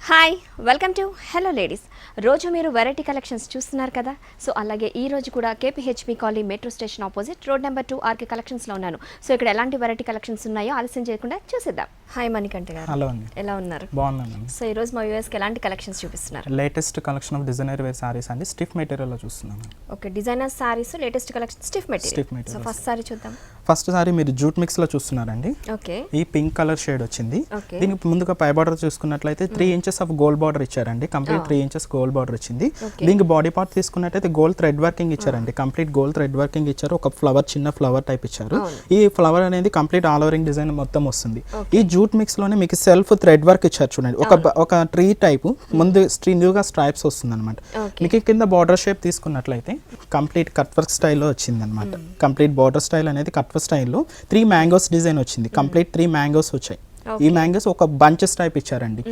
Hi welcome to hello ladies. రోజు మీరు variety collections చూస్తున్నారు కదా. సో అలాగే ఈ రోజు కూడా KPHB colony metro station opposite road number 2 RK కలెక్షన్స్లో ఉన్నాను. సో ఇక్కడ ఎలాంటి వెరైటీ కలెక్షన్స్ ఉన్నాయో ఆలస్యం చేయకుండా చూసేద్దాం. హాయ్ మణికంఠ గారు. హలో అండి. ఎలా ఉన్నారు? బాగున్నాను. సో ఈ రోజు మా వ్యూవర్స్కి ఎలాంటి కలెక్షన్స్ చూపిస్తున్నారు? Latest collection of designer wear saris అండి, స్టిఫ్ మెటీరియల్లో చూస్తున్నాను. Okay, designer saris latest collection stiff material. So first sari చూద్దాం. ఫస్ట్ సారీ మీరు జూట్ మిక్స్ లో చూస్తున్నారండి. ఓకే, ఈ పింక్ కలర్ షేడ్ వచ్చింది. దీనికి ముందుగా పై బార్డర్ చూసుకున్నట్లయితే 3 ఇంచెస్ ఆఫ్ గోల్డ్ బార్డర్ ఇచ్చారండి. కంప్లీట్ 3 ఇంచెస్ గోల్డ్ బార్డర్ వచ్చింది. దీనికి బాడీ పార్ట్ తీసుకున్నట్టయితే గోల్డ్ థ్రెడ్ వర్కింగ్ ఇచ్చారండి. కంప్లీట్ గోల్డ్ థ్రెడ్ వర్కింగ్ ఇచ్చారు. ఒక ఫ్లవర్, చిన్న ఫ్లవర్ టైప్ ఇచ్చారు. ఈ ఫ్లవర్ అనేది కంప్లీట్ ఆల్ ఓవరింగ్ డిజైన్ మొత్తం వస్తుంది. ఈ జూట్ మిక్స్ లోనే మీకు సెల్ఫ్ థ్రెడ్ వర్క్ ఇచ్చారు చూడండి. ఒక ట్రీ టైప్ ముందు స్ట్రింగ్గా స్ట్రైప్స్ వస్తుంది అనమాట. మీకు కింద బార్డర్ షేప్ తీసుకున్నట్లయితే కంప్లీట్ కట్ వర్క్ స్టైల్లో వచ్చింది అనమాట. కంప్లీట్ బార్డర్ స్టైల్ అనేది కట్ వర్క్ స్టైల్లో 3 మ్యాంగోస్ డిజైన్ వచ్చింది. కంప్లీట్ 3 మ్యాంగోస్ వచ్చాయి. ఈ మ్యాంగోస్ ఒక బంచెస్ టైప్ ఇచ్చారండి.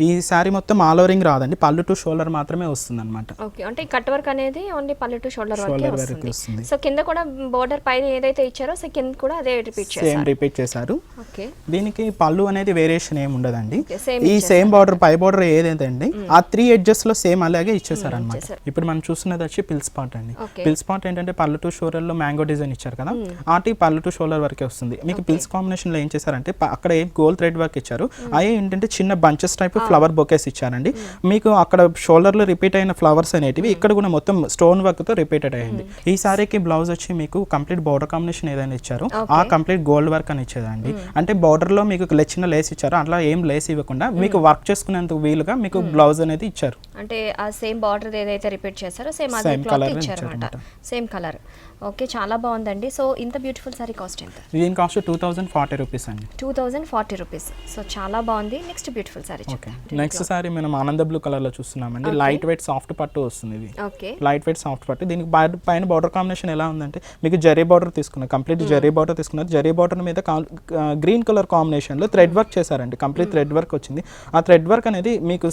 ఈ సారీ మొత్తం ఆల్ ఓవరింగ్ రాదండి, పళ్ళు టు షోల్డర్ మాత్రమే వస్తుంది అనమాట. ఓకే, అంటే కట్ వర్క్ అనేది ఓన్లీ పళ్ళు టు షోల్డర్ వరకు వస్తుంది. సో కింద కూడా బోర్డర్ పైన ఏదైతే ఇచ్చారో సో కింద కూడా అదే రిపీట్ చేశారు. ఓకే, దీనికి పళ్ళు అనేది వేరియేషన్ ఏమి ఉండదండి. ఈ సేమ్ బార్డర్, పై బార్డర్ ఏదైతే అండి ఆ 3 ఎడ్జెస్ లో సేమ్ అలాగే ఇచ్చేసారు అనమాట. ఇప్పుడు మనం చూస్తున్నది వచ్చి పిల్స్ పార్ట్ అండి. పిల్స్ పార్ట్ ఏంటంటే పళ్ళు టు షోల్డర్ లో మ్యాంగో డిజైన్ ఇచ్చారు కదా, ఆటి పళ్ళు టు షోల్డర్ వరకే వస్తుంది. మీకు పిల్స్ కాంబినేషన్ లో ఏం చేశారంటే అక్కడ గోల్డ్ థ్రెడ్ వర్క్ ఇచ్చారు. అవి ఏంటంటే చిన్న బంచెస్ టైప్ ఫ్లవర్ బొకేస్ ఇచ్చారండి. మీకు అక్కడ షోల్డర్ లో రిపీట్ అయిన ఫ్లవర్స్ అనేటివి ఇక్కడ కూడా మొత్తం స్టోన్ వర్క్ తో రిపీటెడ్ అయ్యింది. ఈ సారీకి బ్లౌజ్ వచ్చి మీకు కంప్లీట్ బోర్డర్ కాంబినేషన్ ఏదైనా ఇచ్చారు ఆ కంప్లీట్ గోల్డ్ వర్క్ అని ఇచ్చేదండి. అంటే బోర్డర్ లో మీకు చిన్న లేస్ ఇచ్చారు, అట్లా ఏం లేస్ ఇవ్వకుండా మీకు వర్క్ చేసుకునేందుకు వీలుగా మీకు బ్లౌజ్ అనేది ఇచ్చారు. అంటే ఆ సేమ్ బార్డర్ ఏదైతే రిపీట్ చేశారో సేమ్ అదే క్లాత్ ఇచ్చారన్నమాట, సేమ్ కలర్. ఓకే, చాలా బాగుందండి. సో ఇంత బ్యూటిఫుల్ సారీ కాస్ట్ ఎంత? దీని కాస్ట్ 2040 రూపీస్ అండి. 2040 రూపీస్. సో చాలా బాగుంది. Next beautiful sorry. Okay, next sorry మనం ఆనంద బ్లూ కలర్ లో చూస్తున్నామండి. లైట్ వెయిట్ సాఫ్ట్ పట్టు వస్తుంది. ఇది ఓకే, లైట్ వెయిట్ సాఫ్ట్ పట్టు. దీనికి పైన బార్డర్ కాంబినేషన్ ఎలా ఉందంటే మీకు జరీ బార్డర్ తీసుకున్నారు, కంప్లీట్ జరీ బార్డర్ తీసుకున్నారు. జరీ బార్డర్ మీద గ్రీన్ కలర్ కాంబినేషన్ లో థ్రెడ్ వర్క్ చేశారండి. కంప్లీట్ థ్రెడ్ వర్క్ వచ్చింది. ఆ థ్రెడ్ వర్క్ అనేది మీకు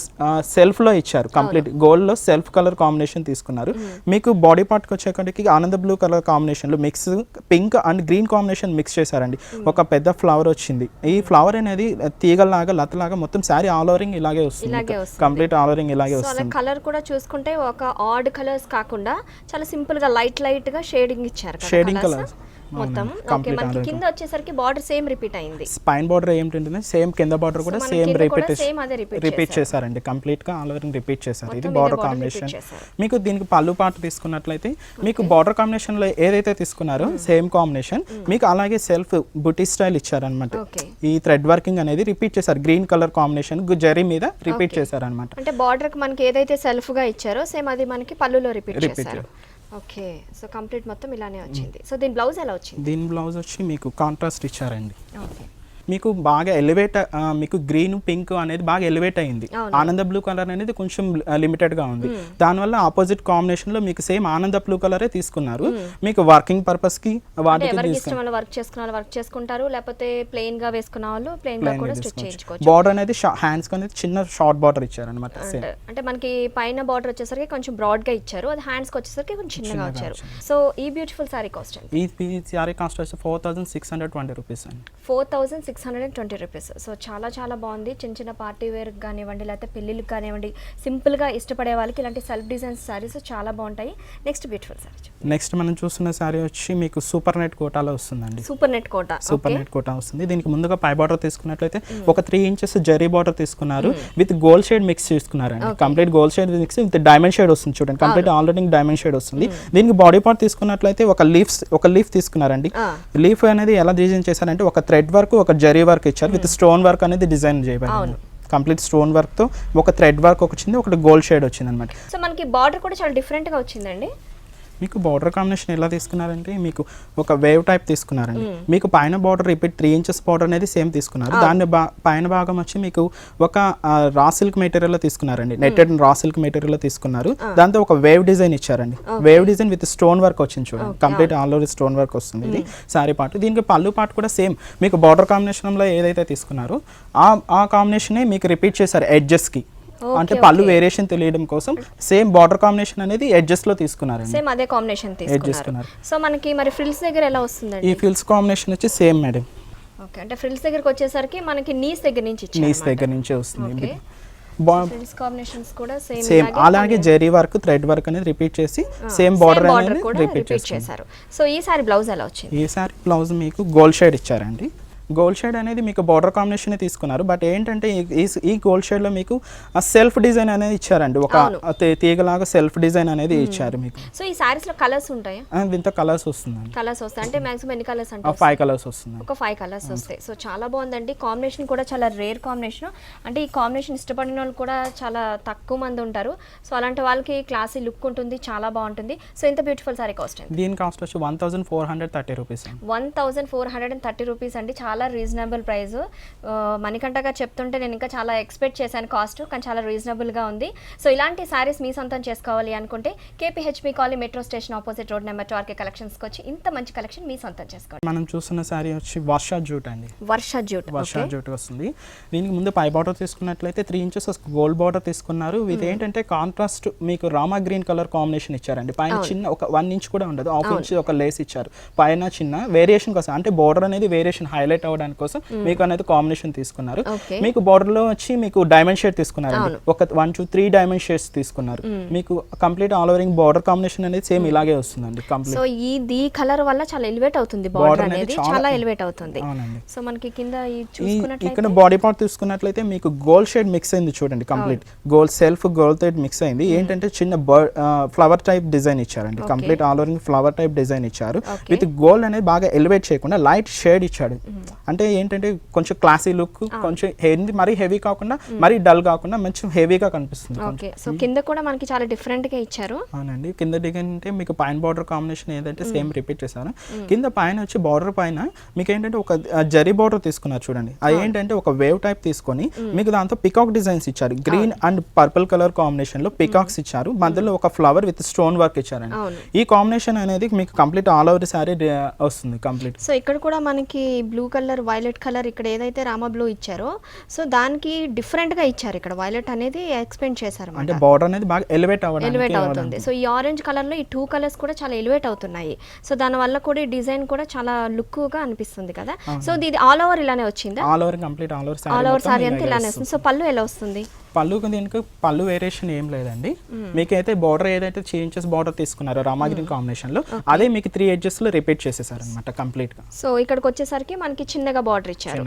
సెల్ఫ్ లో ఇచ్చారు. కంప్లీట్ గోల్డ్ లో సెల్ఫ్ కలర్ కాంబినేషన్ తీసుకున్నారు. మీకు బాడీ పార్ట్ కి వచ్చేటికి ఆనంద బ్లూ కలర్ కాంబినేషన్ లో mix pink and green combination mix చేశారండి. ఒక పెద్ద ఫ్లవర్ వచ్చింది. ఈ ఫ్లవర్ అనేది తీగలాగా లతలాగా మొత్తం సారీ ఆల్ ఓవరింగ్ ఇలాగే వస్తుంది. కంప్లీట్ ఆల్ ఓవరింగ్ ఇలాగే వస్తుంది. కలర్ కూడా చూసుకుంటే ఒక ఆడ్ కలర్స్ కాకుండా చాలా సింపుల్ గా లైట్ గా షేడింగ్ ఇచ్చారు. షేడింగ్ కలర్ మొత్తం. ఓకే, మనకి కింద వచ్చేసరికి బార్డర్ సేమ్ రిపీట్ అయింది. స్పైన్ బార్డర్ ఏంటంటే సేమ్, కింద బార్డర్ కూడా సేమ్ రిపీట్ చేశారండి. కంప్లీట్ గా ఆల్ ఓవర్ రిపీట్ చేశారు. ఇది బార్డర్ కాంబినేషన్. మీకు దీనికి పళ్ళు పార్ట్ తీసుకున్నట్లయితే మీకు బార్డర్ కాంబినేషన్ లో ఏదైతే తీసుకున్నారో సేమ్ కాంబినేషన్ మీకు అలాగే సెల్ఫ్ బుటీ స్టైల్ ఇచ్చారనమాట. ఈ థ్రెడ్ వర్కింగ్ అనేది రిపీట్ చేశారు. గ్రీన్ కలర్ కాంబినేషన్ జరీ మీద రిపీట్ చేశారనమాట. అంటే బార్డర్ కి మనకి ఏదైతే సెల్ఫ్ గా ఇచ్చారో సేమ్ అది మనకి పళ్ళులో రిపీట్ చేశారు. ఓకే, సో కంప్లీట్ మొత్తం ఇలానే వచ్చింది. సో దీని బ్లౌజ్ ఎలా వచ్చింది? దీని బ్లౌజ్ వచ్చి మీకు కాంట్రాస్ట్ ఇచ్చారండి. ఓకే, మీకు బాగా ఎలివేట్, మీకు గ్రీన్ పింక్ అనేది బాగా ఎలివేట్ అయింది. ఆనంద బ్లూ కలర్ అనేది కొంచెం లిమిటెడ్ గా ఉంది. దానివల్ల ఆపోజిట్ కాంబినేషన్ లో మీకు సేమ్ ఆనంద బ్లూ కలరే తీసుకున్నారు. మీకు వర్కింగ్ పర్పస్ కి వాటికి వర్క్ చేసుకుంటారు, లేకపోతే ప్లెయిన్ గా వేసుకున్న వాళ్ళు ప్లెయిన్ గా కూడా స్టిచ్ చేయించుకోవచ్చు. బార్డర్ అనేది హ్యాండ్స్ అనేది చిన్న షార్ట్ బార్డర్ ఇచ్చారు అనమాట. అంటే మనకి పైన బార్డర్ వచ్చేసరికి కొంచెం బ్రాడ్ గా ఇచ్చారు, అది హ్యాండ్స్ కి వచ్చేసరికి కొంచెం చిన్నగా ఇచ్చారు. సో ఈ బ్యూటిఫుల్ సారీ కాస్ట్ ఎంత? ఈ సారీ కాస్ట్ వచ్చి 4620 రూపీస్ అండి. 4620 రూపీస్. సో చాలా బాగుంది. చిన్న పార్టీ వేర్ కానివ్వండి, లేకపోతే పెళ్ళిళ్ళకి కానివ్వండి, సింపుల్ గా ఇష్టపడే వాళ్ళకి ఇలాంటి సెల్ఫ్ డిజైన్ సారీస్ చాలా బాగుంటాయి. Next beautiful sorry. నెక్స్ట్ మనం చూస్తున్న సారీ వచ్చి మీకు సూపర్ నెట్ కోటాలో వస్తుందండి. సూపర్ నెట్ కోటా వస్తుంది. దీనికి ముందుగా పై బార్డర్ తీసుకున్నట్లయితే ఒక 3 ఇంచెస్ జరీ బార్డర్ తీసుకున్నారు. విత్ గోల్డ్ షేడ్ మిక్స్ చేసుకున్నారండి. Complete gold shade mix with diamond shade వస్తుంది చూడండి. కంప్లీట్ ఆల్రెడీ డైమండ్ షేడ్ వస్తుంది. దీనికి బాడీ పార్ట్ తీసుకున్నట్లయితే ఒక లీఫ్ తీసుకున్నారండి. లీఫ్ అనేది ఎలా డిజైన్ చేశారంటే ఒక థ్రెడ్ వర్క్, ఒక జరీ వర్క్ ఇచ్చారు. విత్ స్టోన్ వర్క్ అనేది డిజైన్ చేయబడింది. కంప్లీట్ స్టోన్ వర్క్ తో ఒక థ్రెడ్ వర్క్ వచ్చింది, ఒకటి గోల్డ్ షేడ్ వచ్చింది అనమాట. సో మనకి బార్డర్ కూడా చాలా డిఫరెంట్ గా వచ్చిందండి. మీకు బార్డర్ కాంబినేషన్ ఎలా తీసుకున్నారంటే మీకు ఒక వేవ్ టైప్ తీసుకున్నారండి. మీకు పైన బార్డర్ రిపీట్ 3 ఇంచెస్ బార్డర్ అనేది సేమ్ తీసుకున్నారు. దాని పైన భాగం వచ్చి మీకు ఒక రా సిల్క్ మెటీరియల్ లో తీసుకున్నారండి. నెట్టెడ్ రా సిల్క్ మెటీరియల్ లో తీసుకున్నారు. దాంతో ఒక వేవ్ డిజైన్ ఇచ్చారండి. Wave design with stone work వచ్చింది చూడండి. Complete all over stone work వస్తుంది. ఇది సారీ పార్ట్. దీనికి పళ్ళు పార్ట్ కూడా సేమ్ మీకు బార్డర్ కాంబినేషన్ లో ఏదైతే తీసుకున్నారో ఆ కాంబినేషన్ మీకు రిపీట్ చేశారు ఎడ్జెస్ కి. అంటే పళ్ళు వేరియేషన్ తెలియడం కోసం సేమ్ బార్డర్ కాంబినేషన్ అనేది ఎడ్జెస్ లో తీసుకున్నారు. సేమ్ అదే కాంబినేషన్ తీసుకున్నారు. సో మనకి మరి ఫ్రిల్స్ దగ్గర ఎలా వస్తుందండి? ఈ ఫ్రిల్స్ కాంబినేషన్ వచ్చి సేమ్ మేడం. ఓకే, అంటే ఫ్రిల్స్ దగ్గరికి వచ్చేసరికి మనకి నీస్ దగ్గర నుంచి వస్తుంది. ఫ్రిల్స్ కాంబినేషన్స్ కూడా సేమ్ అలాగే జెరీ వర్క్ థ్రెడ్ వర్క్ అనేది రిపీట్ చేసి సేమ్ బార్డర్ అనేది రిపీట్ చేశారు. సో ఈ సారీ బ్లౌజ్ ఎలా వచ్చింది? ఈ సారీ బ్లౌజ్ మీకు గోల్డ్ షేడ్ ఇచ్చారండి. గోల్డ్ షేడ్ అనేది మీకు బార్డర్ కాంబినేషన్ తీసుకున్నారు, బట్ ఏంటంటే ఈ గోల్డ్ షేడ్ లో మీకు సెల్ఫ్ డిజైన్ అనేది ఇచ్చారండి, ఒక తీగలాగా సెల్ఫ్ డిజైన్ అనేది ఇచ్చారు మీకు. సో ఈ సారీస్ లో కలర్స్ ఉంటాయి, దీంతో కలర్స్ వస్తుందండి. కలర్స్ వస్తాయి అంటే మాక్సిమం ఎన్ని కలర్స్ అంటే 5 కలర్స్ వస్తుంది, ఒక 5 కలర్స్ వస్తాయి. సో చాలా బాగుందండి, కాంబినేషన్ కూడా చాలా రేర్ కాంబినేషన్. అంటే ఈ కాంబినేషన్ ఇష్టపడిన వాళ్ళు కూడా చాలా తక్కువ మంది ఉంటారు. సో అలాంటి వాళ్ళకి క్లాసీ లుక్ ఉంటుంది, చాలా బాగుంటుంది. సో ఇంత బ్యూటిఫుల్ సారీ కాస్ట్ ఎంత? దీని కాస్ట్ వచ్చి 1430 రూపీస్. 1430 రూపీస్ అండి, చాలా రీజనబుల్ ప్రైస్. మణికంఠ గారు చెప్తుంటే నేను ఇంకా చాలా ఎక్స్పెక్ట్ చేశాను కాస్ట్, కానీ చాలా రీజనబుల్గా ఉంది. సో ఇలాంటి శారీస్ మీ సొంతం చేసుకోవాలి అనుకుంటే KPHB colony metro station opposite road number 2 కలెక్షన్స్కి వచ్చి ఇంత మంచి కలెక్షన్ మీ సొంతం చేసుకోవాలి. మనం చూస్తున్న శారీ వచ్చి వర్ష జూట్ అండి. వర్ష జూట్ వస్తుంది. దీనికి ముందు పై బార్డర్ తీసుకున్నట్లయితే 3 ఇంచెస్ గోల్డ్ బార్డర్ తీసుకున్నారు. ఇది ఏంటంటే కాంట్రాస్ట్ మీకు రామా గ్రీన్ కలర్ కాంబినేషన్ ఇచ్చారండి. పైన చిన్న ఒక 1 ఇంచ్ కూడా ఉండదు, 1/2 ఇంచ్ ఒక లేస్ ఇచ్చారు. పైన చిన్న వేరియేషన్ కోసం, అంటే బార్డర్ అనేది వేరియేషన్ హైలైట్ అవ్వడానికి కోసం మీకు అనేది కాంబినేషన్ తీసుకున్నారు. మీకు బార్డర్ లో వచ్చి మీకు డైమండ్ షేడ్ తీసుకున్నారు, ఒక 1 2 3 డైమండ్ షేడ్స్ తీసుకున్నారు. మీకు కంప్లీట్ ఆల్ ఓవరింగ్ బార్డర్ కాంబినేషన్ అనేది సేమ్ ఇలాగే వస్తుందండి కంప్లీట్. సో ఈ కలర్ వల్ల చాలా ఎలివేట్ అవుతుంది, బార్డర్ అనేది చాలా ఎలివేట్ అవుతుంది. సో మనకి కింద ఇక్కడ బాడీ పార్ట్ తీసుకున్నట్లయితే మీకు గోల్డ్ షేడ్ మిక్స్ అయింది చూడండి, complete gold self gold thread mix అయింది. ఏంటంటే చిన్న ఫ్లవర్ టైప్ డిజైన్ ఇచ్చారండి, కంప్లీట్ ఆల్ ఓవరింగ్ ఫ్లవర్ టైప్ డిజైన్ ఇచ్చారు. విత్ గోల్డ్ అనేది బాగా ఎలివేట్ చేయకుండా లైట్ షేడ్ ఇచ్చాడు. అంటే ఏంటంటే కొంచెం క్లాసీ లుక్, కొంచెం మరీ హెవీ కాకుండా మరీ డల్ కాకుండా మంచి హెవీగా కనిపిస్తుంది. ఓకే, సో కింద కూడా మనకి చాలా డిఫరెంట్ గా ఇచ్చారు. అవునండి, కింద డిజైన్ అంటే మీకు పైన బార్డర్ కాంబినేషన్ ఏదైతే సేమ్ రిపీట్ చేశారు. కింద పైన వచ్చి బార్డర్ పైన మీకు ఏంటంటే ఒక జరీ బార్డర్ తీసుకున్నారు చూడండి. అది ఏంటంటే ఒక వేవ్ టైప్ తీసుకొని మీకు దాంతో పికాక్ డిజైన్స్ ఇచ్చారు. Green and purple colour combination లో పికాక్స్ ఇచ్చారు, మధ్యలో ఒక ఫ్లవర్ విత్ స్టోన్ వర్క్ ఇచ్చారండి. ఈ కాంబినేషన్ అనేది మీకు కంప్లీట్ ఆల్ ఓవర్ సారీ వస్తుంది కంప్లీట్. సో ఇక్కడ కూడా మనకి బ్లూ కలర్, వైలెట్ కలర్, ఇక్కడ ఏదైతే రామా బ్లూ ఇచ్చారో సో దానికి డిఫరెంట్ గా ఇచ్చారు. ఇక్కడ వైలెట్ అనేది ఎక్స్పెండ్ చేశారు, అంటే బార్డర్ అనేది బాగా ఎలివేట్ అవుతుంది. సో ఈ ఆరెంజ్ కలర్ లో ఈ 2 కలర్స్ కూడా చాలా ఎలివేట్ అవుతున్నాయి. సో దాని వల్ల కూడా ఈ డిజైన్ కూడా చాలా లుక్ గా అనిపిస్తుంది కదా. సో ఇది ఆల్ ఓవర్ ఇలానే వచ్చిందా? All over complete all over sorry అంతా ఇలానే వస్తుంది. సో పళ్ళు ఎలా వస్తుంది? పళ్ళుకి దీనికి పళ్ళు వేరియేషన్ ఏం లేదండి. మీకైతే బార్డర్ ఏదైతే 3 ఇంచెస్ బార్డర్ తీసుకున్నారో రామా గ్రీన్ కాంబినేషన్ లో, అదే మీకు 3 ఎడ్జెస్ లో రిపీట్ చేసేసారు అనమాట కంప్లీట్ గా. సో ఇక్కడికి వచ్చేసరికి మనకి చిన్నగా బార్డర్ ఇచ్చారు.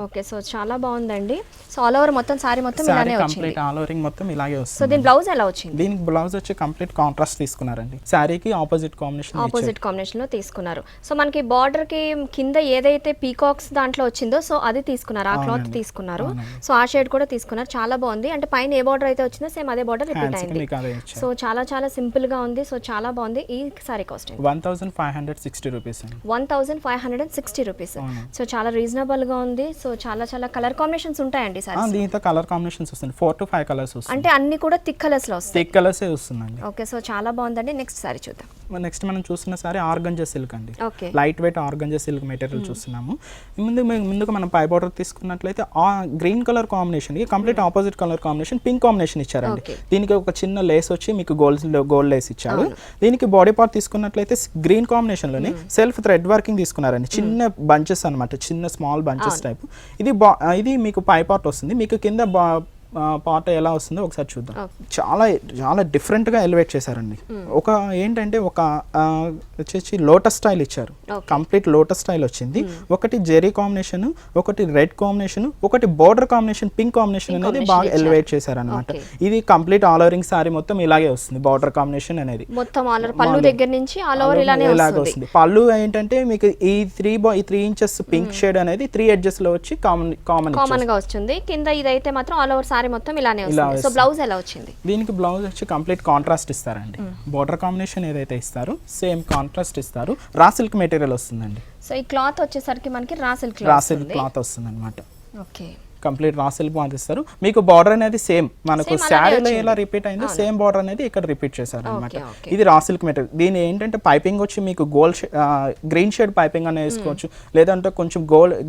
ఓకే, సో చాలా బాగుందండి. సో ఆల్ ఓవర్ మొత్తం సారీ మొత్తం ఇలానే వచ్చింది, కంప్లీట్ ఆల్ ఓవరింగ్ మొత్తం ఇలాగే వస్తుంది. సో దీని బ్లౌజ్ ఎలా వచ్చింది? దీనికి బ్లౌజ్ వచ్చి కంప్లీట్ కాంట్రాస్ట్ తీసుకున్నారండి, సారీకి ఆపోజిట్ కాంబినేషన్ లో తీసుకున్నారు. సో మనకి బార్డర్ కి కింద ఏదైతే పీకాక్స్ దాంట్లో వచ్చిందో సో అది తీసుకున్నారు, ఆ క్లాత్ తీసుకున్నారు. సో ఆ షేడ్ కూడా తీసుకున్నారు, చాలా బాగుంది. అంటే పైన ఏ బార్డర్ అయితే వచ్చిందో సేమ్ అదే బార్డర్ రిపీట్ అయింది. సో చాలా చాలా సింపుల్ గా ఉంది. సో చాలా బాగుంది. ఈ sorry cost 1560 rupees. 1560 rupees. So చాలా రీజనబుల్ గా ఉంది. సో చాలా చాలా కలర్ కాంబినేషన్స్ ఉంటాయండి సారీ. దీంతో కలర్ కాంబినేషన్స్ వస్తుంది, 4 to 5 కలర్స్ వస్తుంది. అంటే అన్ని కూడా థిక్ కలర్స్ లో వస్తాయి, థిక్ కలర్స్ వస్తుందండి. ఓకే, సో చాలా బాగుందండి. నెక్స్ట్ సారీ చూద్దాం. నెక్స్ట్ మనం చూస్తున్న సారీ ఆర్గంజా సిల్క్ అండి, okay, light weight organza silk material చూస్తున్నాము. ముందుగా మనం పై బార్డర్ తీసుకున్నట్లయితే ఆ గ్రీన్ కలర్ కాంబినేషన్ కి complete opposite colour combination pink combination ఇచ్చారండి. దీనికి ఒక చిన్న లేస్ వచ్చి మీకు గోల్డ్ లేస్ ఇచ్చారు. దీనికి బాడీ పార్ట్ తీసుకున్నట్లయితే గ్రీన్ కాంబినేషన్ లోనే సెల్ఫ్ థ్రెడ్ వర్కింగ్ తీసుకున్నారండి, చిన్న బంచెస్ అన్నమాట, చిన్న స్మాల్ బంచెస్ టైప్. ఇది మీకు పై పార్ట్ వస్తుంది. మీకు కింద పార్ట్ ఎలా వస్తుందో ఒకసారి చూద్దాం. చాలా చాలా డిఫరెంట్గా ఎలివేట్ చేశారండి. ఒక ఏంటంటే ఒక వచ్చేసి లోటస్ స్టైల్ ఇచ్చారు, కంప్లీట్ లోటస్ స్టైల్ వచ్చింది. ఒకటి జెరీ కాంబినేషన్, ఒకటి రెడ్ కాంబినేషన్, ఒకటి బోర్డర్ కాంబినేషన్, పింక్ కాంబినేషన్ అనేది బాగా ఎలివేట్ చేశారనమాట. ఇది కంప్లీట్ ఆల్ ఓవరింగ్ సారీ మొత్తం ఇలాగే వస్తుంది. బార్డర్ కాంబినేషన్ అనేది మొత్తం పళ్ళు దగ్గర నుంచి ఆల్ ఓవర్ ఇలాగే వస్తుంది. పళ్ళు ఏంటంటే మీకు ఈ 3 ఇంచెస్ పింక్ షేడ్ అనేది 3 ఎడ్జెస్ లో వచ్చి కామన్ గా వస్తుంది. కింద ఇదైతే మాత్రం ఆల్ ఓవర్ సారీ మొత్తం ఇలానే వస్తుంది. సో బ్లౌజ్ ఎలా వచ్చింది? దీనికి బ్లౌజ్ వచ్చి కంప్లీట్ కాంట్రాస్ట్ ఇస్తారండి. బోర్డర్ కాంబినేషన్ ఏదైతే ఇస్తారో సేమ్ కాంట్రాస్ట్ ఇస్తారు. రా సిల్క్ మెటీరియల్ వస్తుందండి. సో ఈ క్లాత్ వచ్చేసరికి మనకి రా సిల్క్ క్లాత్ వస్తుంది అనమాట. Okay, complete raw silk cloth ఇస్తారు. మీకు బార్డర్ అనేది సేమ్ మనకు శారీలో ఎలా రిపీట్ అయిందో సేమ్ బార్డర్ అనేది ఇక్కడ రిపీట్ చేశారు అనమాట. ఇది రా సిల్క్ మెటీరియల్. దీని ఏంటంటే పైపింగ్ వచ్చి మీకు గ్రీన్ షేడ్ పైపింగ్ అనేది వేసుకోవచ్చు, లేదంటే కొంచెం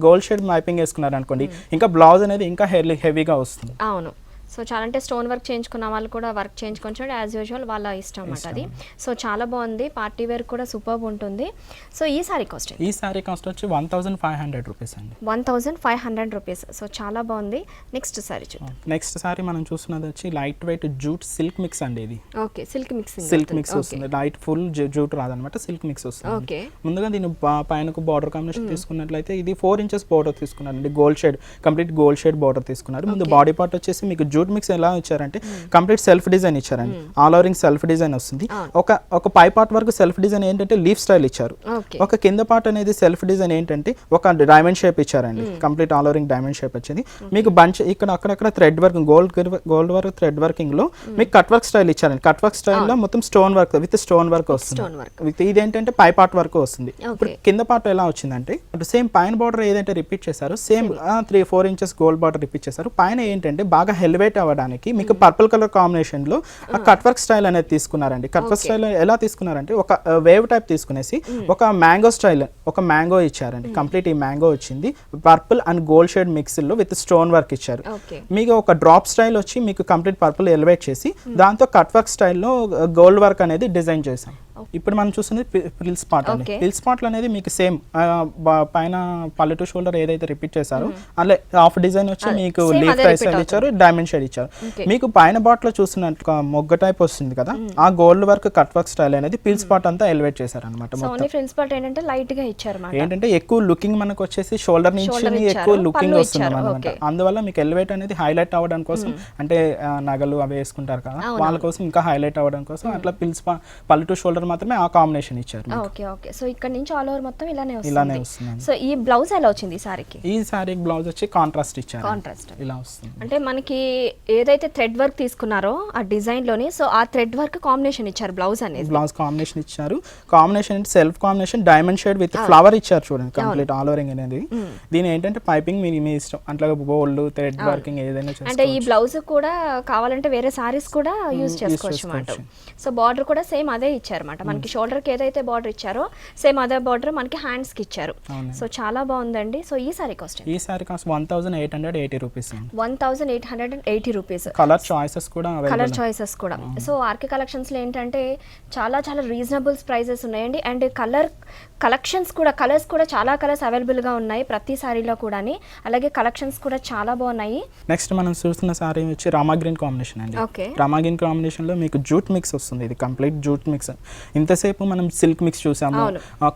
గోల్డ్ షేడ్ పైపింగ్ వేసుకున్నారు అనుకోండి, ఇంకా బ్లౌజ్ అనేది ఇంకా హెవీగా వస్తుంది. అవును, సో చాలా అంటే స్టోన్ వర్క్ చేయించుకున్న వాళ్ళు కూడా వర్క్ చేయించుకోవచ్చు, యాజ్ యూజువల్ వాళ్ళ ఇష్టం అన్నమాట అది. సో చాలా బాగుంది, పార్టీ వేర్ కూడా సూపర్బ్ ఉంటుంది. సో ఈ సారీ కాస్ట్ ఈ సారీ కాస్ట్ వచ్చి 1500 రూపీస్ అండి. 1500 రూపీస్. సో చాలా బాగుంది. నెక్స్ట్ సారీ చూద్దాం. నెక్స్ట్ సారీ మనం చూస్తున్నది వచ్చి light weight jute silk mix అండి. ఇది okay, silk mixing, silk mix వస్తుంది. లైట్ ఫుల్ జూట్ రాదనమాట, సిల్క్ మిక్స్ వస్తుంది. ఓకే, ముందుగా దీని పైన బార్డర్ కాంబినేషన్ తీసుకున్నట్లయితే ఇది 4 ఇంచెస్ బార్డర్ తీసుకున్నారండి. Gold shade, complete gold shade border తీసుకున్నారు. ముందు బాడీ పార్ట్ వచ్చేసి మీకు జూట్ మిక్స్ ఎలా ఇచ్చారంటే కంప్లీట్ సెల్ఫ్ డిజైన్ ఇచ్చారండి. ఆల్ ఓవరింగ్ సెల్ఫ్ డిజైన్ వస్తుంది. ఒక పై పార్ట్ వరకు సెల్ఫ్ డిజైన్ ఏంటంటే లీఫ్ స్టైల్ ఇచ్చారు. ఒక కింద పార్ట్ అనేది సెల్ఫ్ డిజైన్ ఏంటంటే ఒక డైమండ్ షేప్ ఇచ్చారండి. కంప్లీట్ ఆల్ ఓవరింగ్ డైమండ్ షేప్ వచ్చింది. మీకు బంచ్ ఇక్కడ అక్కడక్కడ thread work, gold work thread working లో మీకు కట్ వర్క్ స్టైల్ ఇచ్చారండి. కట్ వర్క్ స్టైల్ లో మొత్తం stone work with stone work వస్తుంది. విత్ ఇదేంటంటే పై పార్ట్ వరకు వస్తుంది. ఇప్పుడు కింద పార్ట్ ఎలా వచ్చిందంటే సేమ్ పైన బార్డర్ ఏదైతే రిపీట్ చేశారో same 3-4 inches gold border repeat చేశారు. పైన ఏంటంటే బాగా హెల్వేట్ అవ్వడానికి మీకు పర్పుల్ కలర్ కాంబినేషన్ లో కట్ వర్క్ స్టైల్ అనేది తీసుకున్నారండి. కట్ వర్క్ స్టైల్ ఎలా తీసుకున్నారంటే ఒక వేవ్ టైప్ తీసుకునేసి ఒక మ్యాంగో స్టైల్, ఒక మ్యాంగో ఇచ్చారండి. కంప్లీట్ ఈ మ్యాంగో వచ్చింది. Purple and gold shade mix లో విత్ స్టోన్ వర్క్ ఇచ్చారు. మీకు ఒక డ్రాప్ స్టైల్ వచ్చి మీకు కంప్లీట్ పర్పుల్ ఎలివేట్ చేసి దాంతో కట్ వర్క్ స్టైల్లో గోల్డ్ వర్క్ అనేది డిజైన్ చేసాం. ఇప్పుడు మనం చూస్తుంది పిల్స్ పార్ట్ అండి. పిల్స్ పార్ట్ అనేది మీకు సేమ్ పైన పళ్ళు టు షోల్డర్ ఏదైతే రిపీట్ చేశారో అలా హాఫ్ డిజైన్ వచ్చి మీకు లీఫ్ స్టైల్ ఇచ్చారు, డైమండ్ షేడ్ ఇచ్చారు. మీకు పైన బాట్ లో చూస్తున్నట్టు మొగ్గ టైప్ వస్తుంది కదా, ఆ gold work cut work style అనేది పిల్స్ పార్ట్ అంతా ఎలివేట్ చేశారు అనమాట. ఏంటంటే ఎక్కువ లుకింగ్ మనకు వచ్చేసి షోల్డర్ నుంచి ఎక్కువ లుకింగ్ వస్తుంది అనమాట. అందువల్ల మీకు ఎలివేట్ అనేది హైలైట్ అవ్వడం కోసం, అంటే నగలు అవి వేసుకుంటారు కదా వాళ్ళ కోసం ఇంకా హైలైట్ అవ్వడం కోసం అట్లా పిల్స్ పళ్ళు టు షోల్డర్ మాత్రమే ఆ కాంబినేషన్ ఇచ్చారు. Okay okay. సో ఇక్కడ నుంచి ఆల్ ఓవర్ మొత్తం ఇలానే వస్తుంది. సో ఈ బ్లౌజ్ ఎలా వచ్చింది ఈ సారీకి? ఈ సారీ బ్లౌజ్ వచ్చి కాంట్రాస్ట్ ఇచ్చారు. కాంట్రాస్ట్ ఇలా వస్తుంది. అంటే మనకి ఏదైతే థ్రెడ్ వర్క్ తీసుకున్నారో ఆ డిజైన్ లోని, సో ఆ థ్రెడ్ వర్క్ కాంబినేషన్ ఇచ్చారు బ్లౌజ్ అనేది. బ్లౌజ్ కాంబినేషన్ ఇచ్చారు. Combination self combination diamond shade with flower ఇచ్చారు చూడండి. కంప్లీట్ ఆల్ ఓవరింగ్ అనేది. దీని ఏంటంటే పైపింగ్ మీ ఇష్టం, అట్లా బోల్డ్ థ్రెడ్ వర్కింగ్ ఏదైనా చేసుకోవచ్చు. అంటే ఈ బ్లౌజ్ కూడా కావాలంటే వేరే సారీస్ కూడా యూజ్ చేసుకోవచ్చు అన్నమాట. సో బార్డర్ కూడా సేమ్ అదే ఇచ్చారు అన్నమాట. మనకి షోల్డర్ కి ఏదైతే బార్డర్ ఇచ్చారో సేమ్ అదే బార్డర్ మనకి హ్యాండ్స్ కి ఇచ్చారు. సో చాలా బాగుందండి. సో ఈ సారీ కాస్ట్? ఈ sorry cost 1880 rupees. 1880 rupees. Colour choices కూడా సో ఆర్కే కలెక్షన్స్ లో ఏంటంటే చాలా చాలా రీజనబుల్ ప్రైజెస్ ఉన్నాయండి. అండ్ కలెక్షన్స్ కూడా, కలర్స్ కూడా చాలా కలర్స్ అవైలబుల్ గా ఉన్నాయి ప్రతి సారీలో కూడా. అలాగే కలెక్షన్స్ కూడా చాలా బాగున్నాయి. నెక్స్ట్ మనం చూస్తున్న సారీ వచ్చి రామా గ్రీన్ కాంబినేషన్ అండి. రామా గ్రీన్ కాంబినేషన్ లో మీకు జూట్ మిక్స్ వస్తుంది. ఇది కంప్లీట్ జూట్ మిక్స్. ఇంతసేపు మనం సిల్క్ మిక్స్ చూసాము,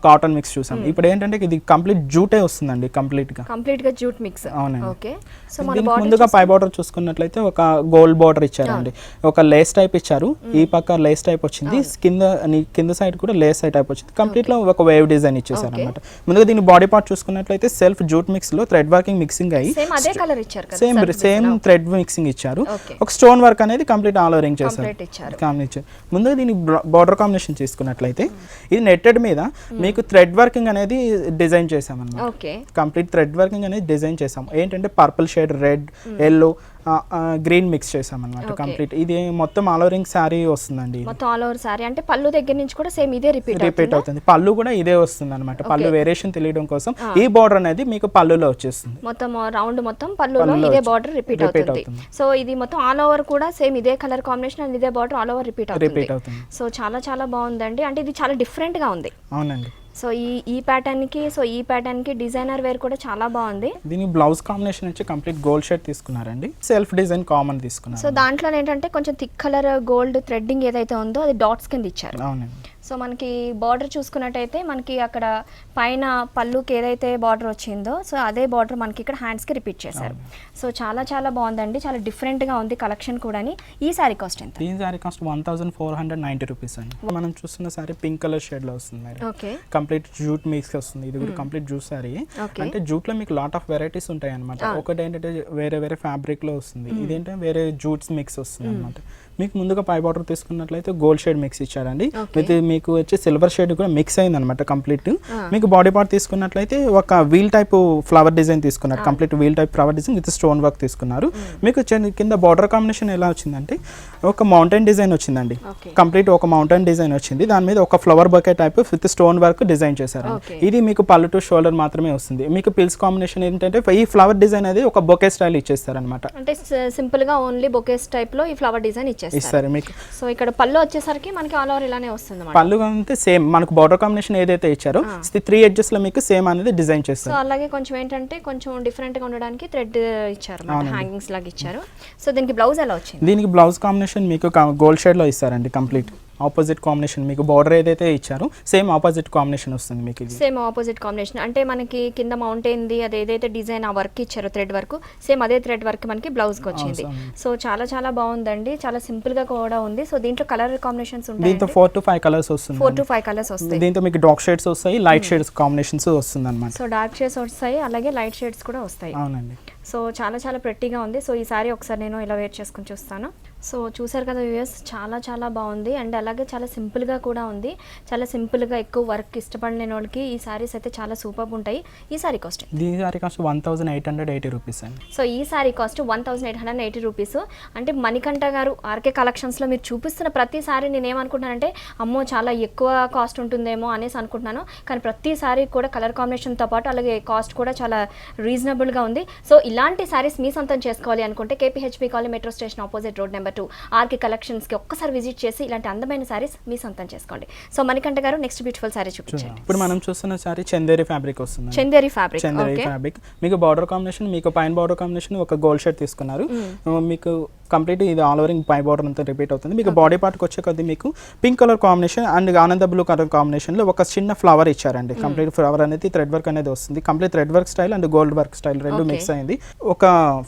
కాటన్ మిక్స్ చూసాము. ఇప్పుడు ఏంటంటే ఇది కంప్లీట్ జూటే వస్తుందండి. కంప్లీట్ గా జూట్ మిక్స్. అవునండి. ఓకే. సో ముందుగా పై బార్డర్ చూసుకున్నట్లయితే ఒక గోల్డ్ బార్డర్ ఇచ్చారండి. ఒక లేస్ టైప్ ఇచ్చారు. ఈ పక్క లేస్ టైప్ వచ్చింది, కింద సైడ్ కూడా లేస్ టైప్ వచ్చింది. కంప్లీట్ లో ఒక వేవ్ డిజైన్ ఇచ్చేసారు అనమాట. ముందుగా దీని బాడీ పార్ట్ చూసుకున్నట్లయితే సెల్ఫ్ జూట్ మిక్స్ లో థ్రెడ్ వర్కింగ్ మిక్సింగ్ అయ్యి సేమ్ థ్రెడ్ మిక్సింగ్ ఇచ్చారు. ఒక స్టోన్ వర్క్ అనేది కంప్లీట్ ఆల్ ఓవరింగ్ చేశారు. ముందుగా దీని బార్డర్ కాంబినేషన్ తీసుకున్నట్లయితే ఇది నెట్టెడ్ మీద మీకు థ్రెడ్ వర్కింగ్ అనేది డిజైన్ చేసాం అన్నమాట. కంప్లీట్ థ్రెడ్ వర్కింగ్ అనేది డిజైన్ చేసాం. ఏంటంటే purple shade, red, yellow, green mix చేసాం అన్నమాట. కంప్లీట్ ఇది మొత్తం ఆల్ ఓవరింగ్ సారీ వస్తుందండి. మొత్తం ఆల్ ఓవర్ సారీ అంటే పళ్ళు దగ్గర నుంచి కూడా సేమ్ ఇదే రిపీట్ అవుతుంది. పళ్ళు కూడా ఇదే వస్తుంది అన్నమాట. పళ్ళు వేరియేషన్ తెలియడం కోసం ఈ బార్డర్ అనేది మీకు పళ్ళులో వచ్చేస్తుంది. మొత్తం రౌండ్ మొత్తం పళ్ళులో ఇదే బార్డర్ రిపీట్ అవుతుంది. సో ఇది మొత్తం ఆల్ ఓవర్ కూడా సేమ్ ఇదే కలర్ కాంబినేషన్ అండ్ ఇదే బార్డర్ ఆల్ ఓవర్ రిపీట్ అవుతుంది. సో చాలా చాలా బాగుందండి. అంటే ఇది చాలా డిఫరెంట్ గా ఉంది. అవునండి. సో ఈ ప్యాటర్న్ కి డిజైనర్ వేర్ కూడా చాలా బాగుంది. దీని బ్లౌజ్ కాంబినేషన్ వచ్చి కంప్లీట్ గోల్డ్ షేడ్ తీసుకున్నారండి. సెల్ఫ్ డిజైన్ కామన్ తీసుకున్నారు. సో దాంట్లో ఏంటంటే కొంచెం థిక్ కలర్ గోల్డ్ థ్రెడ్డింగ్ ఏదైతే ఉందో అది డాట్స్ కింద ఇచ్చారు. అవునండి. సో మనకి బార్డర్ చూసుకున్నట్టయితే మనకి అక్కడ పైన పళ్ళుకి ఏదైతే బార్డర్ వచ్చిందో సో అదే బార్డర్ మనకి ఇక్కడ హ్యాండ్స్కి రిపీట్ చేశారు. సో చాలా చాలా బాగుందండి. చాలా డిఫరెంట్గా ఉంది కలెక్షన్ కూడా. ఈ సారీ కాస్ట్ ఎంత? ఈ సారీ కాస్ట్ 1490 రూపీస్ అండి. మనం చూస్తున్న సారీ పింక్ కలర్ షేడ్ లో వస్తుంది. ఓకే. కంప్లీట్ జూట్ మిక్స్ వస్తుంది. ఇది కూడా కంప్లీట్ జూట్ సారీ. అంటే జూట్ లో మీకు లాట్ ఆఫ్ వెరైటీస్ ఉంటాయి అనమాట. ఒకటి ఏంటంటే వేరే వేరే ఫ్యాబ్రిక్ లో వస్తుంది. ఇదేంటంటే వేరే జూట్స్ మిక్స్ వస్తుంది అనమాట. మీకు ముందుగా పై బార్డర్ తీసుకున్నట్లయితే గోల్డ్ షేడ్ మిక్స్ ఇచ్చారండి. విత్ మీకు వచ్చి సిల్వర్ షేడ్ కూడా మిక్స్ అయింది అనమాట కంప్లీట్. మీకు బాడీ పార్ట్ తీసుకున్నట్లయితే ఒక వీల్ టైప్ ఫ్లవర్ డిజైన్ తీసుకున్నారు, complete wheel type flower design with stone work తీసుకున్నారు. మీకు కింద బార్డర్ కాంబినేషన్ ఎలా వచ్చిందంటే ఒక మౌంటైన్ డిజైన్ వచ్చిందండి, కంప్లీట్ ఒక మౌంటైన్ డిజైన్ వచ్చింది. దాని మీద ఒక flower bouquet type with stone work design చేశారు. ఇది మీకు పళ్ళు టు షోల్డర్ మాత్రమే వస్తుంది. మీకు పిల్స్ కాంబినేషన్ ఏంటంటే ఈ ఫ్లవర్ డిజైన్ అనేది ఒక బొకే స్టైల్ ఇచ్చేస్తారు అనమాట. అంటే సింపుల్ గా ఓన్లీ బొకేస్ టైప్ లో ఈ ఫ్లవర్ డిజైన్ ఇచ్చేస్తారు మీకు. సో ఇక్కడ పళ్ళు వచ్చేసరికి మనకి ఆల్ ఓవర్ ఇలానే వస్తుంది. పళ్ళు అంటే సేమ్ మనకు బార్డర్ కాంబినేషన్ ఏదైతే ఇచ్చారో 3 ఎడ్జెస్ లో మీకు సేమ్ అనేది డిజైన్ చేస్తారు. సో అలాగే కొంచెం ఏంటంటే కొంచెం డిఫరెంట్ గా ఉండడానికి థ్రెడ్ ఇచ్చారు, హ్యాంగింగ్స్ లాగా ఇచ్చారు. సో దీనికి బ్లౌజ్ ఎలా వచ్చింది? దీనికి బ్లౌజ్ కాంబినేషన్ మీకు గోల్డ్ షేడ్ లో ఇస్తారండి. కంప్లీట్ ఆపోజిట్ కాంబినేషన్ మీకు బార్డర్ ఏదైతే ఇచ్చారో సేమ్ ఆపోజిట్ కాంబినేషన్ వస్తుంది మీకు. ఇది సేమ్ ఆపోజిట్ కాంబినేషన్ అంటే మనకి కింద మౌంటైన్ ది అది ఏదైతే డిజైన్ ఆ వర్క్ ఇచ్చారో థ్రెడ్ వర్క్, సేమ్ అదే థ్రెడ్ వర్క్ మనకి బ్లౌజ్ కి వచ్చింది. సో చాలా చాలా బాగుందండి, చాలా సింపుల్ గా కూడా ఉంది. సో దీంట్లో కలర్ కాంబినేషన్స్ ఉంటాయి. దీంతో 4 to 5 కలర్స్ వస్తుంది. 4 to 5 కలర్స్ వస్తాయి. దీంతో మీకు డార్క్ షేడ్స్ వస్తాయి, లైట్ షేడ్స్ కాంబినేషన్స్ వస్తుంది అన్నమాట. సో డార్క్ షేడ్స్ వస్తాయి, అలాగే లైట్ షేడ్స్ కూడా వస్తాయి. అవునండి. సో చాలా చాలా ప్రెట్టీగా ఉంది. సో ఈ సారీ ఒకసారి నేను ఇలా వేర్ చేసుకుని చూస్తాను. సో చూసారు కదా వ్యూయర్స్, చాలా చాలా బాగుంది అండ్ అలాగే చాలా సింపుల్గా కూడా ఉంది. చాలా సింపుల్గా ఎక్కువ వర్క్ ఇష్టపడిన వాళ్ళకి ఈ సారీస్ అయితే చాలా సూపర్ ఉంటాయి. ఈ సారీ కాస్ట్? ఈ సారీ కాస్ట్ 1880 రూపీస్ అండి. సో ఈ సారీ కాస్ట్ 1880 రూపీస్. అంటే మణికంఠ గారు ఆర్కే కలెక్షన్స్లో మీరు చూపిస్తున్న ప్రతి సారీ నేను ఏమనుకుంటున్నానంటే అమ్మో చాలా ఎక్కువ కాస్ట్ ఉంటుందేమో అనేసి అనుకుంటున్నాను. కానీ ప్రతి సారీ కూడా కలర్ కాంబినేషన్తో పాటు అలాగే కాస్ట్ కూడా చాలా రీజనబుల్గా ఉంది. సో ఇలాంటి సారీస్ మీ సొంతం చేసుకోవాలి అనుకుంటే KPHB colony metro station opposite road number 2 RK కలెక్షన్స్కి ఒక్కసారి విజిట్ చేసి ఇలాంటి అందమైన సారీస్ మీ సొంతం చేసుకోండి. సో మణికంఠ గారు నెక్స్ట్ బ్యూటిఫుల్ సారీ చూపించండి. ఇప్పుడు మనం చూస్తున్న సారీ చందేరి ఫ్యాబ్రిక్ వస్తుంది. చందేరి ఫ్యాబ్రిక్ మీకు బార్డర్ కాంబినేషన్, మీకు పైన బార్డర్ కాంబినేషన్ ఒక గోల్డ్ షేడ్ తీసుకున్నారు. మీకు కంప్లీట్ ఇది ఆల్ ఓవర్ పై బార్డర్ అంతా రిపీట్ అవుతుంది. మీకు బాడీ పార్ట్కి వచ్చే కొద్ది మీకు పింక్ కలర్ కాంబినేషన్ అండ్ ఆనంద బ్లూ కలర్ కాంబినేషన్ లో ఒక చిన్న ఫ్లవర్ ఇచ్చారండి. కంప్లీట్ ఫ్లవర్ అనేది థ్రెడ్ వర్క్ అనేది వస్తుంది. Complete thread work style and gold work style రెండు మిక్స్ అయింది. ఒక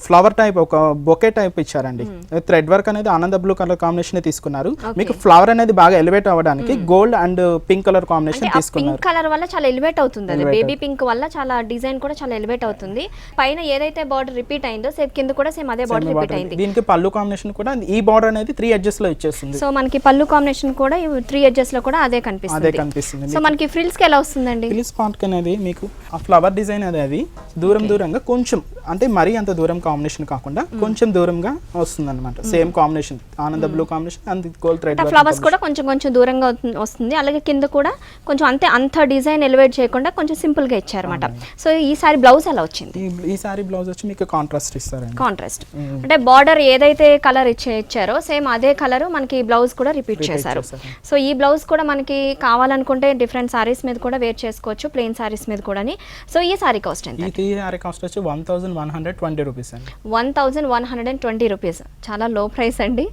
ఫ్లవర్ టైప్, ఒక బొకే టైప్ ఇచ్చారండి. థ్రెడ్ వర్క్ అనేది ఆనంద బ్లూ కలర్ కాంబినేషన్ తీసుకున్నారు. మీకు ఫ్లవర్ అనేది బాగా ఎలివేట్ అవ్వడానికి gold and pink colour combination తీసుకున్నారు. పింక్ కలర్ వల్ల చాలా ఎలివేట్ అవుతుంది, అది బేబీ పింక్ వల్ల చాలా డిజైన్ కూడా చాలా ఎలివేట్ అవుతుంది. పైన ఏదైతే బార్డర్ రిపీట్ అయిందో సేమ్ కింద కూడా సేమ్ అదే బార్డర్ రిపీట్ అయింది. దీనికి పళ్ళు కాంబినేషన్ కూడా ఈ బార్డర్ అనేది 3 ఎడ్జెస్ లో ఇచ్చేస్తుంది. సో మనకి పళ్ళు కాంబినేషన్ కూడా 3 ఎడ్జెస్ లో కూడా అదే కనిపిస్తుంది. సో మనకి ఫ్రిల్స్ కి ఎలా వస్తుందండి? ఫ్రిల్స్ పార్ట్ అనేది మీకు ఆ ఫ్లవర్ డిజైన్ అది దూరంగా కొంచెం, అంటే మరీ అంత దూరం కాంబినేషన్ కాకుండా కొంచెం దూరంగా వస్తుంది అనమాట. సేమ్ కాంబినేషన్ ఆనంద blue combination and gold thread flowers కూడా కొంచెం దూరంగా వస్తుంది. అలాగే కింద కూడా కొంచెం అంత డిజైన్ ఎలివేట్ చేయకుండా కొంచెం సింపుల్ గా ఇచ్చారన్నమాట. సో ఈ సారీ బ్లౌజ్ ఎలా వచ్చింది? ఈ సారీ బ్లౌజ్ వచ్చి మీకు కాంట్రాస్ట్ ఇస్తారండి. కాంట్రాస్ట్ అంటే బార్డర్ ఏదైతే కలర్ ఇచ్చారో సేమ్ అదే కలర్ మనకి బ్లౌజ్ కూడా రిపీట్ చేశారు. సో ఈ బ్లౌజ్ కూడా మనకి కావాలనుకుంటే డిఫరెంట్ సారీస్ మీద కూడా వేర్ చేసుకోవచ్చు, ప్లెయిన్ సారీస్ మీద కూడా. సో ఈ సారీ కాస్ట్ ఎంత? ఈ సారీ కాస్ట్ వచ్చి 1120 రూపీస్ అండి. 1120 రూపీస్, చాలా లో ప్రైస్ అండి.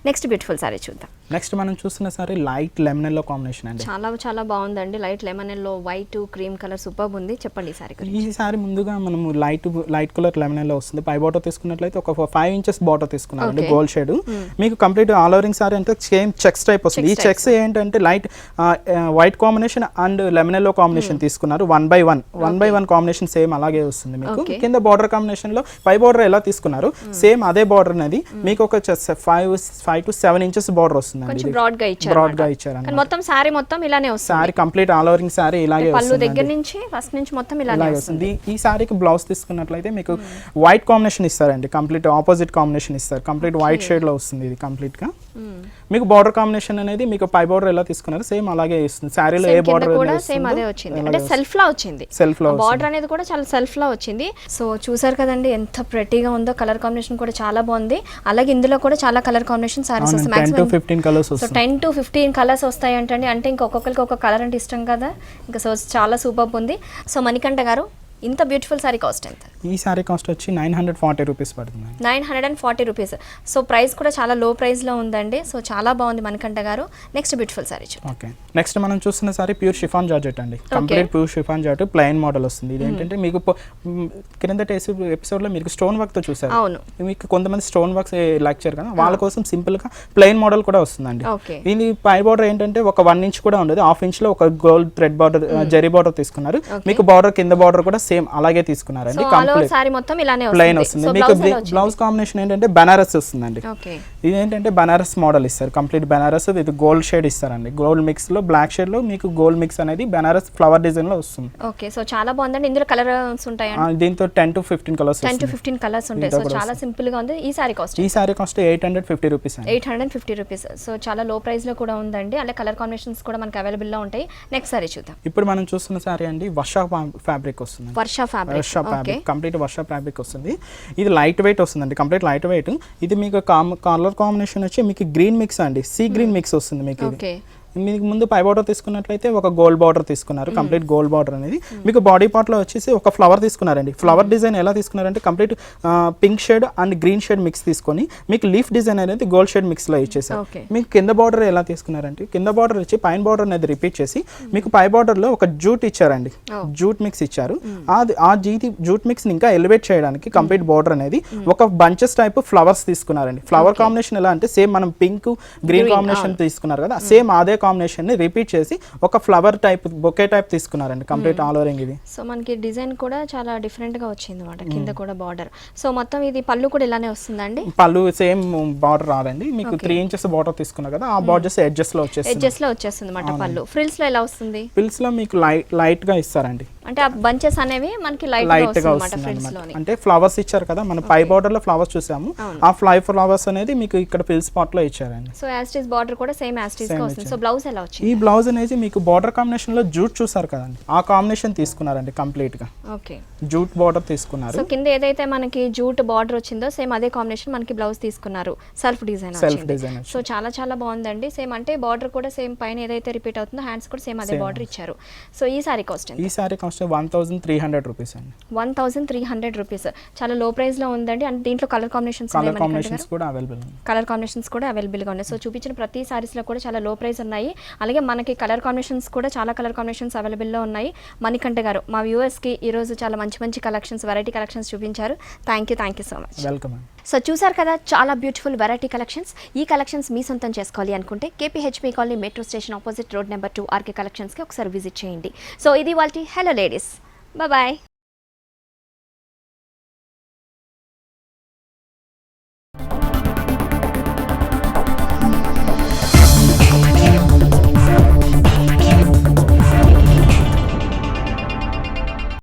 నెక్స్ట్ బ్యూటిఫుల్ సారీ చూద్దాం. నెక్స్ట్ మనం చూస్తున్న sorry light lemon yellow combination అండి. చాలా బాగుందండి. Light lemon yellow, white cream colour super ఉంది. చెప్పండి ఈ సారీ గురించి. ఈ సారీ ముందుగా మనము లైట్ కలర్ లెమన్ ఎల్లో వస్తుంది. పై బార్డర్ తీసుకున్నట్లయితే ఒక 5 ఇంచెస్ బార్డర్ తీసుకున్నారండి, గోల్డ్ షేడ్. మీకు కంప్లీట్ ఆల్ ఓవరింగ్ సారీ అంటే సేమ్ చెక్స్ టైప్ వస్తుంది. ఈ చెక్స్ ఏంటంటే light white combination and lemon yellow combination తీసుకున్నారు. 1 by 1 కాంబినేషన్ సేమ్ అలాగే వస్తుంది మీకు. కింద బార్డర్ కాంబినేషన్ లో పై బార్డర్ ఎలా తీసుకున్నారు సేమ్ అదే బార్డర్ అనేది మీకు ఒక 5 to 7 ఇంచెస్ బార్డర్ వస్తుంది. బ్రాడ్ గా ఇచ్చారు. మొత్తం సారీ మొత్తం ఇలానే వస్తుంది. సారీ కంప్లీట్ ఆల్ ఓవరింగ్ సారీ ఇలాగే పళ్ళు దగ్గర నుంచి ఫస్ట్ నుంచి మొత్తం ఇలానే వస్తుంది. ఈ సారీకి బ్లౌజ్ తీసుకున్నట్లయితే మీకు వైట్ కాంబినేషన్ ఇస్తారండి. కంప్లీట్ ఆపోజిట్ కాంబినేషన్ ఇస్తారు. కంప్లీట్ వైట్ షేడ్ లో వస్తుంది ఇది కంప్లీట్ గా. మీకు బార్డర్ కాంబినేషన్ అనేది మీకు పై బార్డర్ ఎలా తీసుకున్నారు సేమ్ అలాగే ఇస్తుంది. సారీలో ఏ బార్డర్ కూడా సేమ్ అదే వచ్చింది, అంటే సెల్ఫ్ లా వచ్చింది. బార్డర్ అనేది కూడా చాలా సెల్ఫ్ లా వచ్చింది. సో చూసారు కదండి ఎంత ప్రెట్టీగా ఉందో. కలర్ కాంబినేషన్ కూడా చాలా బాగుంది. అలాగే ఇందులో కూడా చాలా కలర్ కాంబినేషన్ సారీస్ వస్తాయి. 10 to 15 కలర్స్ వస్తాయి. సో 10 to 15 కలర్స్ వస్తాయి అంటే ఇంకొకరికి ఒక కలర్ అంటే ఇష్టం కదా. ఇంకా సో చాలా సూపర్ ఉంది. సో మణికంఠ గారు ఇంత బ్యూటిఫుల్ సారీ కాస్ట్ ఎంత? ఈ సారీ కాస్ట్ వచ్చి 940 రూపీస్ పడుతుంది. 940 రూపీస్. సో ప్రైస్ కూడా చాలా లో ప్రైస్ లో ఉందండి. సో చాలా బాగుంది మణికంఠ గారు. Next beautiful sorry okay. Next మనం చూస్తున్న సారీ ప్యూర్ షిఫాన్ జార్జెట్ అండి. Complete pure chiffon georgette plain model వస్తుంది. ఇది ఏంటంటే మీకు కింద ఎపిసోడ్ లో మీకు స్టోన్ వర్క్ తో చూసారు. అవును, మీకు కొంతమంది స్టోన్ వర్క్స్ లెక్చర్ కదా, వాళ్ళ కోసం సింపుల్ గా ప్లెయిన్ మోడల్ కూడా వస్తుందండి. ఇది పై బార్డర్ ఏంటంటే ఒక 1 ఇంచ్ కూడా ఉండదు. 1/2 ఇంచ్ లో ఒక gold thread border zari border తీసుకున్నారు. మీకు బార్డర్ కింద బార్డర్ కూడా సేమ్ అలాగే తీసుకున్నారండి. కంప్లీట్ సారీ మొత్తం ఇలానే ప్లెయిన్ వస్తుంది. మీకు బ్లౌజ్ కాంబినేషన్ ఏంటంటే బనారస్ వస్తుందండి. ఇది ఏంటంటే బనారస్ మోడల్ ఇస్తారు, complete Banaras with gold shade ఇస్తారండి. గోల్డ్ మిక్స్లో బ్లాక్ షేడ్లో మీకు గోల్డ్ మిక్స్ అనేది బనారస్ ఫ్లవర్ డిజైన్లో వస్తుంది. ఓకే, సో చాలా బాగుందండి. ఇందులో కలర్స్ ఉంటాయి, దీంతో 10 to 15 కలర్స్ 10 to 15 కలర్స్ ఉంటాయి. సో చాలా సింపుల్గా ఉంది. ఈ సారీ కాస్ట్ 850 రూపీస్ అండి. 850 రూపీస్. సో చాలా లో ప్రైస్లో కూడా ఉందండి. అలాగే కలర్ కాంబినేషన్స్ కూడా మనకి అవైలబుల్లో ఉంటాయి. నెక్స్ట్ సారీ చూద్దాం. ఇప్పుడు మనం చూస్తున్న సారీ అండి వర్ష ఫ్యాబ్రిక్ వస్తుంది. వర్ష ఫ్యాబ్రిక్ కంప్లీట్ వర్ష ఫ్యాబ్రిక్ వస్తుంది. ఇది లైట్ వెయిట్ వస్తుందండి, కంప్లీట్ లైట్ వెయిట్. ఇది మీకు కలర్ కాంబినేషన్ వచ్చి మీకు గ్రీన్ మిక్స్ అండి, సీ గ్రీన్ మిక్స్ వస్తుంది మీకు. ఓకే, మీకు ముందు పై బార్డర్ తీసుకున్నట్లయితే ఒక గోల్డ్ బార్డర్ తీసుకున్నారు, కంప్లీట్ గోల్డ్ బార్డర్ అనేది. మీకు బాడీ పార్ట్ లో వచ్చేసి ఒక ఫ్లవర్ తీసుకున్నారండి. ఫ్లవర్ డిజైన్ ఎలా తీసుకున్నారంటే complete pink shade and green shade mix తీసుకొని మీకు లీఫ్ డిజైన్ అనేది గోల్డ్ షేడ్ మిక్స్ లో ఇచ్చేసారు. మీకు కింద బార్డర్ ఎలా తీసుకున్నారంటే కింద బార్డర్ వచ్చి పైన బార్డర్ అనేది రిపీట్ చేసి మీకు పై బార్డర్ లో ఒక జూట్ ఇచ్చారండి, జూట్ మిక్స్ ఇచ్చారు. ఆ జూట్ మిక్స్ ని ఇంకా ఎలివేట్ చేయడానికి కంప్లీట్ బార్డర్ అనేది ఒక బంచెస్ టైప్ ఫ్లవర్స్ తీసుకున్నారండి. ఫ్లవర్ కాంబినేషన్ ఎలా అంటే సేమ్ మనం పింక్ గ్రీన్ కాంబినేషన్ తీసుకున్నారు కదా, సేమ్ అదే కాంబినేషన్ ని రిపీట్ చేసి ఒక ఫ్లవర్ టైప్ బొకే టైప్ తీసుకున్నారండి కంప్లీట్ ఆల్ ఓవరింగ్. ఇది సో మనకి డిజైన్ కూడా చాలా డిఫరెంట్ గా వచ్చింది అన్నమాట. కింద కూడా బార్డర్. సో మొత్తం ఇది పళ్ళు కూడా ఇలానే వస్తుందండి. పళ్ళు సేమ్ బార్డర్ రాదండి, మీకు 3 inches బార్డర్ తీసుకున్నారు కదా, ఆ బార్డర్స్ ఎడ్జెస్ లో వచ్చేస్తుంది అన్నమాట. పళ్ళు ఫ్రిల్స్ లో ఎలా వస్తుంది? ఫ్రిల్స్ లో మీకు లైట్ గా ఇస్తారండి, అంటే ఆ బంచెస్ అనేవి మనకి లైట్ గా వస్తుంది ఫ్రిల్స్ లోని. అంటే ఫ్లవర్స్ ఇచ్చారు కదా, మనం పై బార్డర్ లో ఫ్లవర్స్ చూసాము, ఆ ఫ్లవర్స్ అనేది మీకు ఇక్కడ ఫ్రిల్స్ పార్ట్ లో ఇచ్చారండి. సో యాస్టిస్ బార్డర్ కూడా సేమ్ యాస్టిస్ గా వస్తుంది. సో బ్లౌజ్ ఎలా వచ్చింది? ఈ బ్లౌజ్ అనేది మీకు బార్డర్ కాంబినేషన్ లో జూట్ చూసారు కదండి, ఆ కాంబినేషన్ తీసుకున్నారండి కంప్లీట్ గా. ఓకే, జూట్ బార్డర్ తీసుకున్నారు. సో కింద ఏదైతే మనకి జూట్ బార్డర్ వచ్చిందో సేమ్ అదే కాంబినేషన్ మనకి బ్లౌజ్ తీసుకున్నారు. Self design. సో చాలా చాలా బాగుందండి. సేమ్ అంటే బార్డర్ కూడా సేమ్ పైన ఏదైతే రిపీట్ అవుతుందో హ్యాండ్స్ కూడా సేమ్ అదే బార్డర్ ఇచ్చారు. సో ఈ సారీ కాస్ట్ ఎంత? ఈ సారీ కాస్ట్ 1300 రూపీస్ అండి. 1300 రూపీస్. చాలా లో ప్రైస్ లో ఉందండి. అంటే దీంట్లో కలర్ కాంబినేషన్స్ కూడా అవైలబుల్ గా ఉన్నాయి. సో చూపించిన ప్రతి సారీస్ లో కూడా చాలా లో ప్రైస్ ఉన్నాయి. అలాగే మనకి కలర్ కాంబినేషన్స్ కూడా చాలా కలర్ కాంబినేషన్స్ అవైలబుల్ లో ఉన్నాయి. మణికంఠ గారు మా వ్యూవర్స్ కి ఈ రోజు చాలా మంచి మంచి కలెక్షన్స్, వెరైటీ కలెక్షన్స్ చూపించారు. Thank you so much. Welcome. So చూసారు కదా, చాలా బ్యూటిఫుల్ వెరైటీ కలెక్షన్స్. ఈ కలెక్షన్స్ మీ సొంతం చేసుకోవాలి అనుకుంటే KPHB colony metro station opposite road number 2 RK కలెక్షన్స్కి ఒకసారి విజిట్ చేయండి. సో ఇది వాళ్ళ హలో లేడీస్, బాయ్.